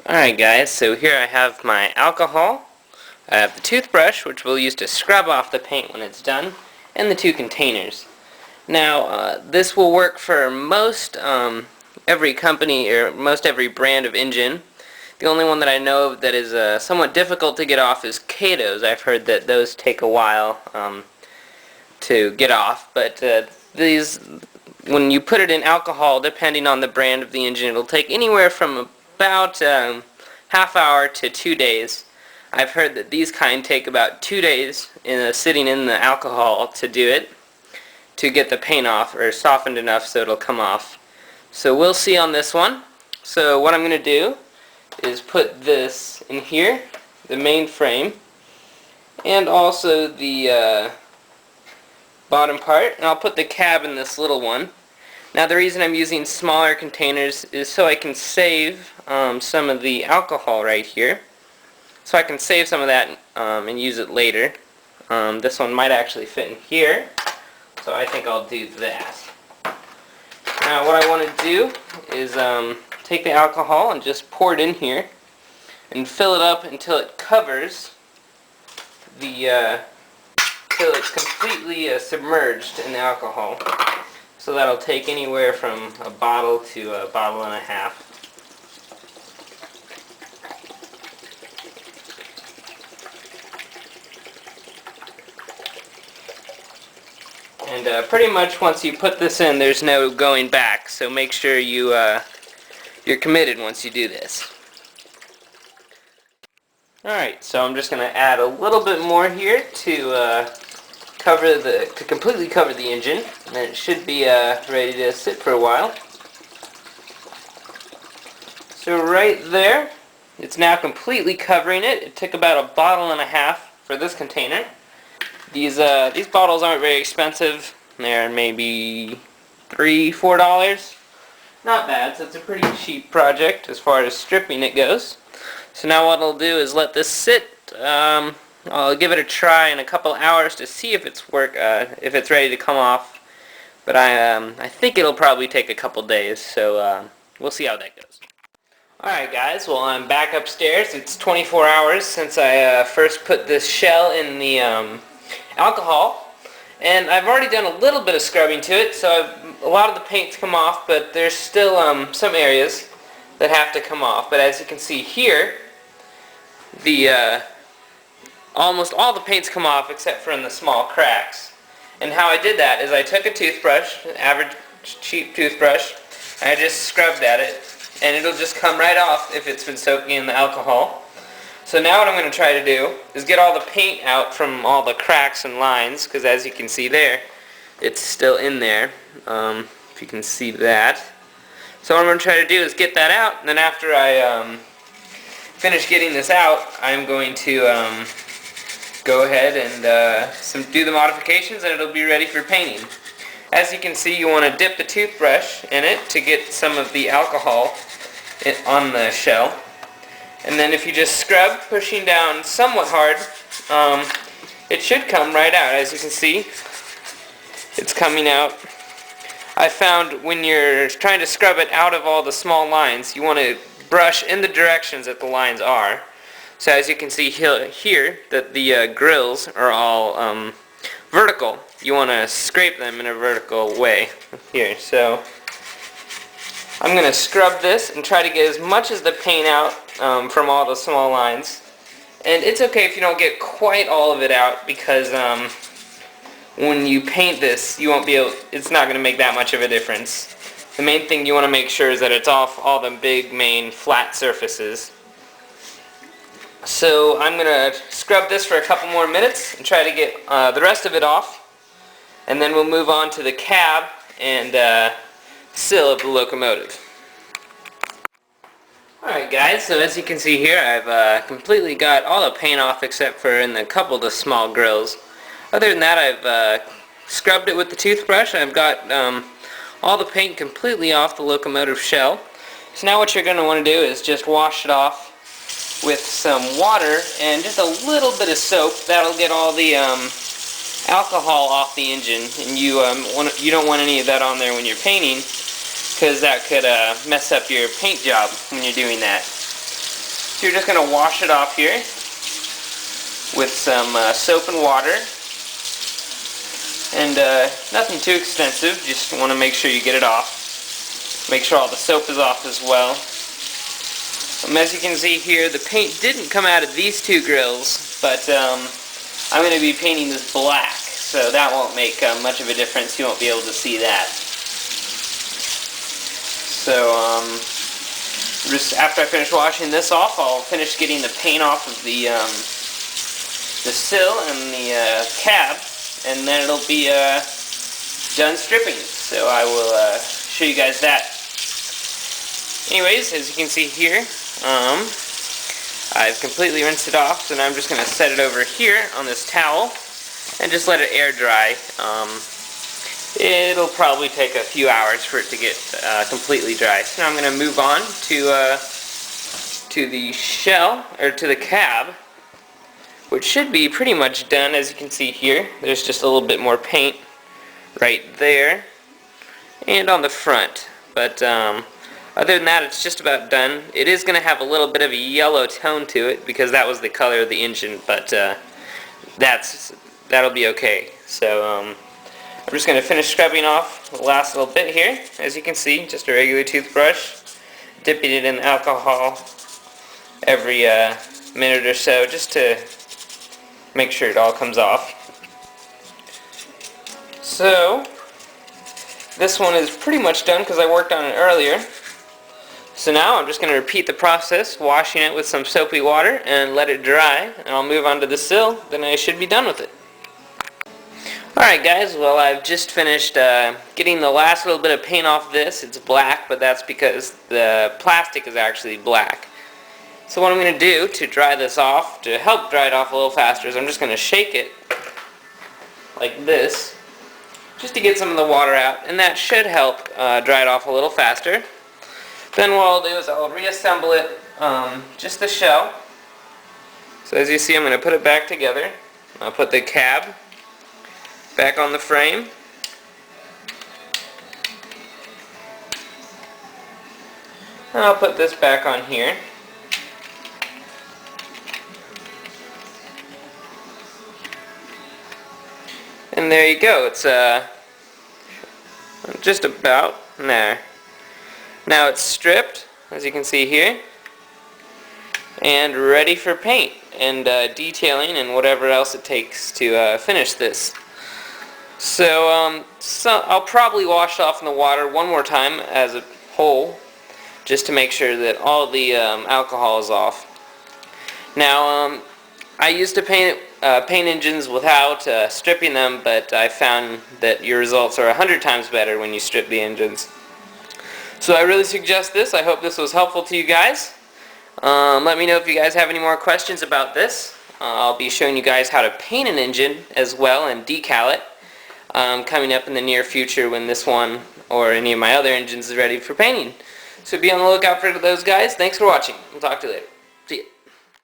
Alright guys, so here I have my alcohol, I have the toothbrush, which we'll use to scrub off the paint when it's done, and the two containers. Now, this will work for most every company, or most every brand of engine. The only one that I know of that is somewhat difficult to get off is Cato's. I've heard that those take a while to get off, but these, when you put it in alcohol, depending on the brand of the engine, it'll take anywhere from about half hour to 2 days. I've heard that these kind take about 2 days sitting in the alcohol to do it, to get the paint off, or softened enough so it'll come off. So we'll see on this one. So what I'm going to do is put this in here, the main frame, and also the bottom part, and I'll put the cab in this little one. Now the reason I'm using smaller containers is so I can save some of the alcohol right here. So I can save some of that and use it later. This one might actually fit in here, so I think I'll do that. Now what I want to do is take the alcohol and just pour it in here and fill it up until it covers the till it's completely submerged in the alcohol. So that'll take anywhere from a bottle to a bottle and a half. And pretty much once you put this in, there's no going back. So make sure you're committed once you do this. Alright, so I'm just going to add a little bit more here to completely cover the engine, and then it should be ready to sit for a while. So right there, it's now completely covering it. It took about a bottle and a half for this container. These bottles aren't very expensive. They're maybe $3–4. Not bad, so it's a pretty cheap project as far as stripping it goes. So now what I'll do is let this sit. I'll give it a try in a couple hours to see if it's ready to come off. But I think it'll probably take a couple days, so we'll see how that goes. Alright guys, well I'm back upstairs. It's 24 hours since I first put this shell in the alcohol, and I've already done a little bit of scrubbing to it, so a lot of the paint's come off, but there's still some areas that have to come off. But as you can see here, the almost all the paint's come off except for in the small cracks. And how I did that is I took a toothbrush, an average cheap toothbrush, and I just scrubbed at it, and it'll just come right off if it's been soaking in the alcohol. So now what I'm going to try to do is get all the paint out from all the cracks and lines, because as you can see there, it's still in there, if you can see that. So what I'm going to try to do is get that out, and then after I finish getting this out, I'm going to go ahead and do the modifications, and it'll be ready for painting. As you can see, you want to dip the toothbrush in it to get some of the alcohol on the shell. And then if you just scrub, pushing down somewhat hard, it should come right out. As you can see, it's coming out. I found when you're trying to scrub it out of all the small lines, you want to brush in the directions that the lines are. So as you can see here that the grills are all vertical. You want to scrape them in a vertical way here. So I'm going to scrub this and try to get as much as the paint out from all the small lines. And it's okay if you don't get quite all of it out, because when you paint this, you won't be able, it's not going to make that much of a difference. The main thing you want to make sure is that it's off all the big main flat surfaces. So I'm going to scrub this for a couple more minutes and try to get the rest of it off. And then we'll move on to the cab and sill of the locomotive. Alright guys, so as you can see here, I've completely got all the paint off except for in a couple of the small grills. Other than that, I've scrubbed it with the toothbrush. I've got all the paint completely off the locomotive shell. So now what you're going to want to do is just wash it off with some water and just a little bit of soap. That'll get all the alcohol off the engine, and you don't want any of that on there when you're painting, because that could mess up your paint job when you're doing that. So you're just going to wash it off here with some soap and water. And nothing too extensive, just want to make sure you get it off. Make sure all the soap is off as well. As you can see here, the paint didn't come out of these two grills, but I'm going to be painting this black, so that won't make much of a difference. You won't be able to see that. So just after I finish washing this off, I'll finish getting the paint off of the sill and the cab, and then it'll be done stripping. So I will show you guys that. Anyways, as you can see here, I've completely rinsed it off, so now I'm just going to set it over here on this towel and just let it air dry. It'll probably take a few hours for it to get completely dry. So now I'm going to move on to the shell, or to the cab, which should be pretty much done. As you can see here, there's just a little bit more paint right there and on the front, but other than that, it's just about done. It is going to have a little bit of a yellow tone to it because that was the color of the engine, but that'll be okay. So I'm just going to finish scrubbing off the last little bit here. As you can see, just a regular toothbrush, dipping it in alcohol every minute or so just to make sure it all comes off. So this one is pretty much done because I worked on it earlier. So now I'm just going to repeat the process, washing it with some soapy water and let it dry, and I'll move on to the sill, then I should be done with it. Alright guys, well I've just finished getting the last little bit of paint off this. It's black, but that's because the plastic is actually black. So what I'm going to do to dry this off, to help dry it off a little faster, is I'm just going to shake it like this, just to get some of the water out, and that should help dry it off a little faster. Then what I'll do is I'll reassemble it, just the shell. So as you see, I'm going to put it back together. I'll put the cab back on the frame. And I'll put this back on here. And there you go. It's just about there. Now it's stripped, as you can see here, and ready for paint and detailing and whatever else it takes to finish this. So I'll probably wash off in the water one more time as a whole, just to make sure that all the alcohol is off. Now I used to paint engines without stripping them, but I found that your results are 100 times better when you strip the engines. So I really suggest this. I hope this was helpful to you guys. Let me know if you guys have any more questions about this. I'll be showing you guys how to paint an engine as well and decal it coming up in the near future when this one or any of my other engines is ready for painting. So be on the lookout for those guys. Thanks for watching. We'll talk to you later.